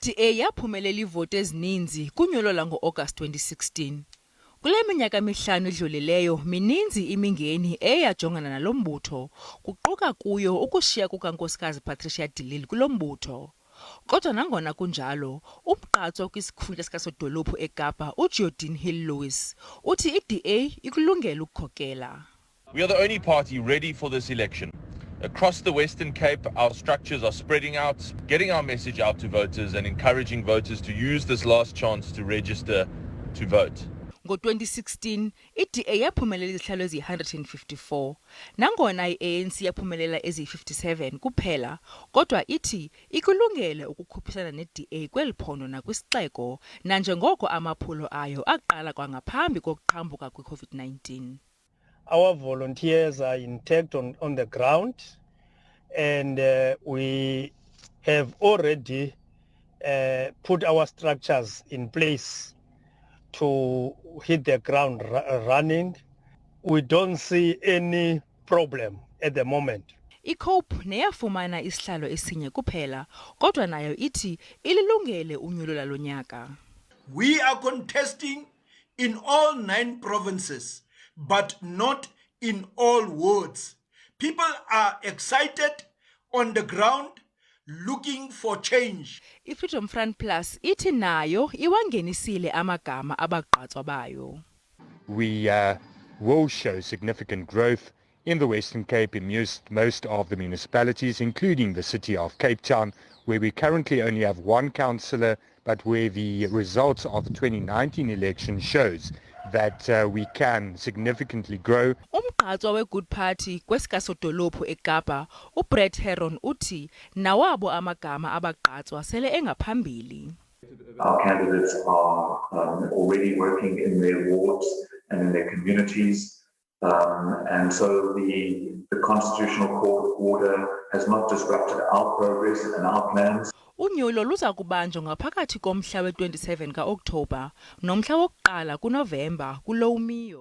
I-DA yaphumelela iivoti ezininzi kunyulo lango-August 2016. Kule minyaka mihlanu idlulileyo mininzi imingeni eyajongana nalo mbutho, kuquka kuyo ukushiya kukaNkosikazi Patricia de Lille kulo mbutho. Kodwa nangona kunjalo, umgqatso kwisikhundla sikasodolophu eKapa uJean Hill-Lewis uthi i-DA ikulungele ukukhokela. We are the only party ready for this election. Across the Western Cape, our structures are spreading out, getting our message out to voters and encouraging voters to use this last chance to register to vote. Ngo-2016, i-DA yaphumelela izihlalo eziyi-154, nangona i-ANC yaphumelela eziyi-57 kuphela, kodwa ithi ikulungele ukukhuphisana ne-DA kweli phondo nakwisixeko, nanjengoko amaphulo ayo aqala kwangaphambi kokuqhambuka kwe-COVID-19. Our volunteers are intact on the ground, and we have already put our structures in place to hit the ground running. We don't see any problem at the moment. I-COPE neyafumana isihlalo esinye kuphela, kodwa nayo ithi ilulungele unyulo lalonyaka. We are contesting in all 9 provinces, but not in all wards. People are excited on the ground, looking for change. I-Freedom Front Plus ithi nayo iwangenisile amagama abagqatswa bayo. We will show significant growth in the Western Cape in most of the municipalities, including the city of Cape Town, where we currently only have 1 councillor, but where the results of the 2019 election shows that we can significantly grow. Umgqatswa we-Good Party kwesikasodolophu eKapa, uBrett Heron uthi nawabo amagama abagqatswa sele engaphambili. Our candidates are already working in their wards and in their communities, and so the Constitutional Court of Order has not disrupted our progress and our plans. Unyulo luza kubanjwa ngaphakathi komhla we-27 ka-Okthobha nomhla wokuqala kuNovemba kulo umiyo.